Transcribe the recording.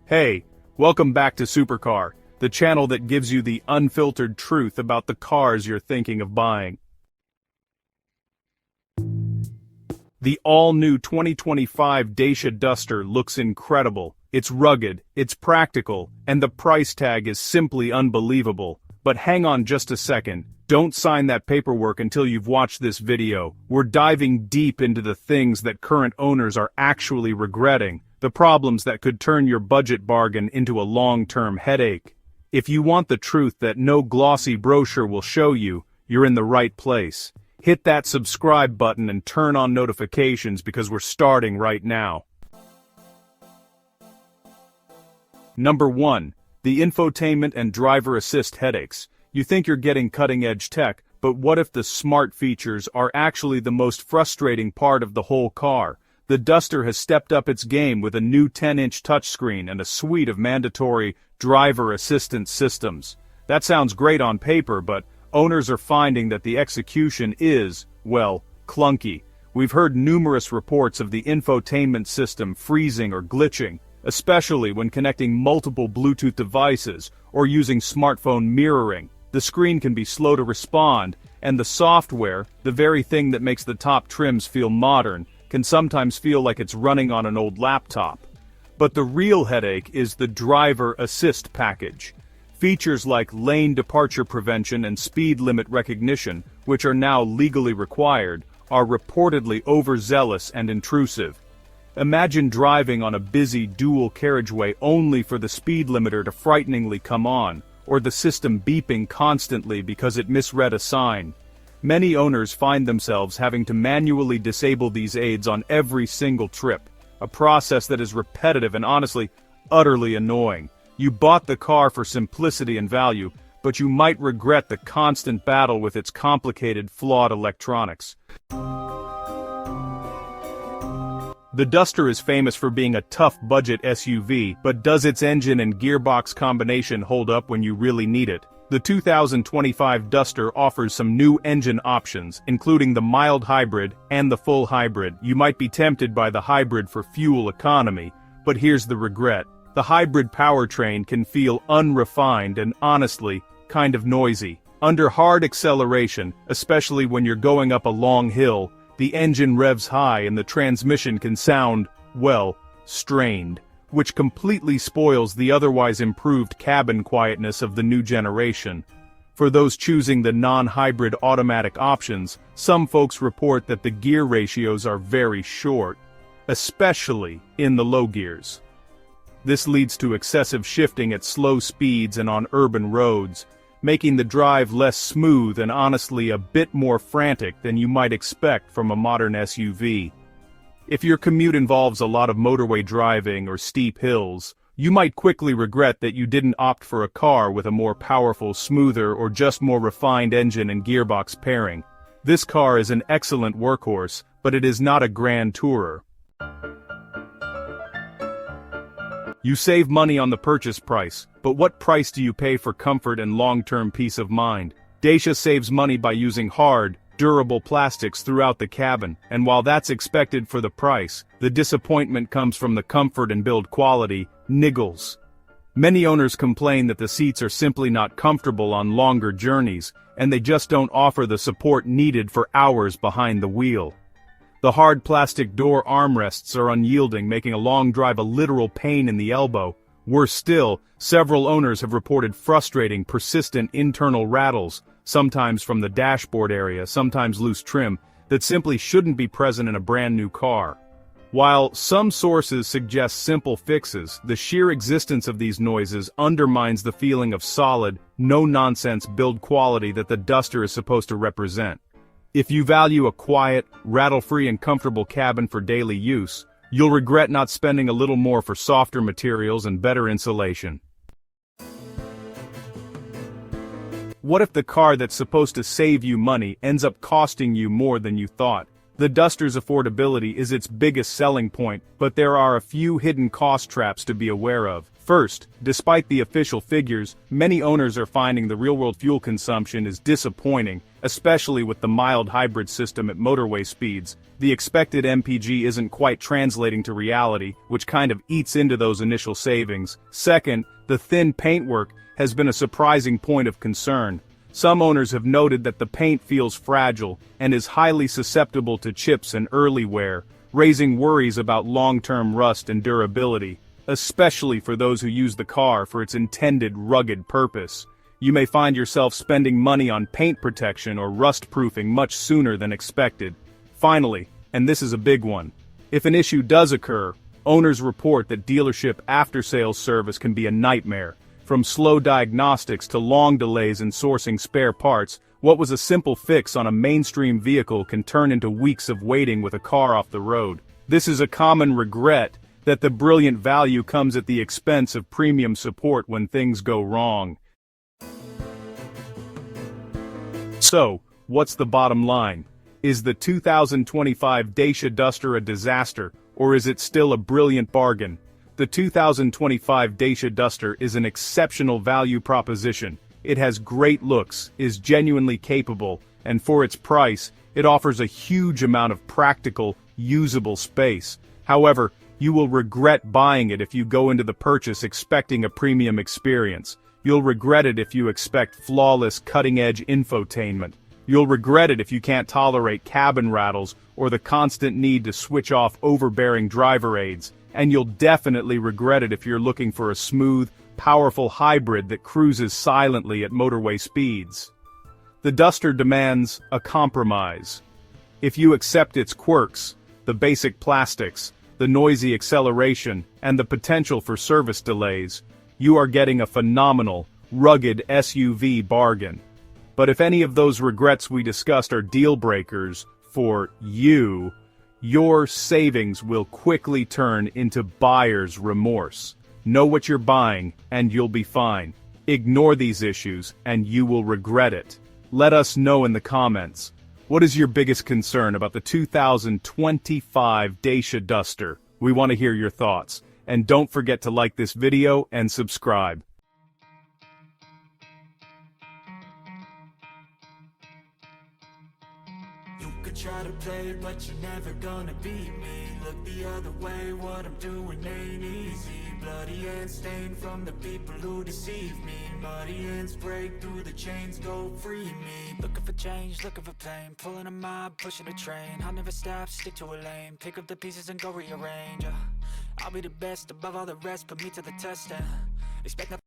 Hey, welcome back to Supercar, the channel that gives you the unfiltered truth about the cars you're thinking of buying. The all-new 2025 Dacia Duster looks incredible. It's rugged, it's practical, and the price tag is simply unbelievable. But hang on just a second, don't sign that paperwork until you've watched this video. We're diving deep into the things that current owners are actually regretting, the problems that could turn your budget bargain into a long-term headache. If you want the truth that no glossy brochure will show you, you're in the right place. Hit that subscribe button and turn on notifications because we're starting right now. Number 1. The infotainment and driver assist headaches. You think you're getting cutting-edge tech, but what if the smart features are actually the most frustrating part of the whole car? The Duster has stepped up its game with a new 10-inch touchscreen and a suite of mandatory driver assistance systems. That sounds great on paper, but owners are finding that the execution is, well, clunky. We've heard numerous reports of the infotainment system freezing or glitching, especially when connecting multiple Bluetooth devices or using smartphone mirroring. The screen can be slow to respond, and the software, the very thing that makes the top trims feel modern, can sometimes feel like it's running on an old laptop. But the real headache is the driver assist package. Features like lane departure prevention and speed limit recognition, which are now legally required, are reportedly overzealous and intrusive. Imagine driving on a busy dual carriageway only for the speed limiter to frighteningly come on, or the system beeping constantly because it misread a sign. Many owners find themselves having to manually disable these aids on every single trip, a process that is repetitive and honestly, utterly annoying. You bought the car for simplicity and value, but you might regret the constant battle with its complicated, flawed electronics. The Duster is famous for being a tough budget SUV, but does its engine and gearbox combination hold up when you really need it? The 2025 Duster offers some new engine options, including the mild hybrid and the full hybrid. You might be tempted by the hybrid for fuel economy, but here's the regret. The hybrid powertrain can feel unrefined and honestly, kind of noisy. Under hard acceleration, especially when you're going up a long hill, the engine revs high and the transmission can sound, well, strained, which completely spoils the otherwise improved cabin quietness of the new generation. For those choosing the non-hybrid automatic options, some folks report that the gear ratios are very short, especially in the low gears. This leads to excessive shifting at slow speeds and on urban roads, making the drive less smooth and honestly a bit more frantic than you might expect from a modern SUV. If your commute involves a lot of motorway driving or steep hills, you might quickly regret that you didn't opt for a car with a more powerful, smoother, or just more refined engine and gearbox pairing. This car is an excellent workhorse, but it is not a grand tourer. You save money on the purchase price, but what price do you pay for comfort and long-term peace of mind? Dacia saves money by using hard, durable plastics throughout the cabin, and while that's expected for the price, the disappointment comes from the comfort and build quality, niggles. Many owners complain that the seats are simply not comfortable on longer journeys, and they just don't offer the support needed for hours behind the wheel. The hard plastic door armrests are unyielding, making a long drive a literal pain in the elbow. Worse still, several owners have reported frustrating, persistent internal rattles, sometimes from the dashboard area, sometimes loose trim, that simply shouldn't be present in a brand new car. While some sources suggest simple fixes, the sheer existence of these noises undermines the feeling of solid, no-nonsense build quality that the Duster is supposed to represent. If you value a quiet, rattle-free and comfortable cabin for daily use, you'll regret not spending a little more for softer materials and better insulation. What if the car that's supposed to save you money ends up costing you more than you thought? The Duster's affordability is its biggest selling point, but there are a few hidden cost traps to be aware of. First, despite the official figures, many owners are finding the real-world fuel consumption is disappointing, especially with the mild hybrid system at motorway speeds. The expected MPG isn't quite translating to reality, which kind of eats into those initial savings. Second, the thin paintwork has been a surprising point of concern. Some owners have noted that the paint feels fragile and is highly susceptible to chips and early wear, raising worries about long-term rust and durability, especially for those who use the car for its intended rugged purpose. You may find yourself spending money on paint protection or rust-proofing much sooner than expected. Finally, and this is a big one, if an issue does occur, owners report that dealership after-sales service can be a nightmare. From slow diagnostics to long delays in sourcing spare parts, what was a simple fix on a mainstream vehicle can turn into weeks of waiting with a car off the road. This is a common regret, that the brilliant value comes at the expense of premium support when things go wrong. So, what's the bottom line? Is the 2025 Dacia Duster a disaster, or is it still a brilliant bargain? The 2025 Dacia Duster is an exceptional value proposition. It has great looks, is genuinely capable, and for its price, it offers a huge amount of practical, usable space. However, you will regret buying it if you go into the purchase expecting a premium experience. You'll regret it if you expect flawless, cutting-edge infotainment. You'll regret it if you can't tolerate cabin rattles or the constant need to switch off overbearing driver aids. And you'll definitely regret it if you're looking for a smooth, powerful hybrid that cruises silently at motorway speeds. The Duster demands a compromise. If you accept its quirks, the basic plastics, the noisy acceleration, and the potential for service delays, you are getting a phenomenal, rugged SUV bargain. But if any of those regrets we discussed are deal breakers for you, your savings will quickly turn into buyer's remorse. Know what you're buying, and you'll be fine. Ignore these issues, and you will regret it. Let us know in the comments. What is your biggest concern about the 2025 Dacia Duster? We want to hear your thoughts. And don't forget to like this video and subscribe. Try to play, but you're never gonna beat me. Look the other way, what I'm doing ain't easy. Bloody hands stained from the people who deceive me. Muddy hands break through the chains, go free me. Looking for change, looking for pain. Pulling a mob, pushing a train. I'll never stop, stick to a lane. Pick up the pieces and go rearrange. I'll be the best above all the rest, put me to the test and expect nothing.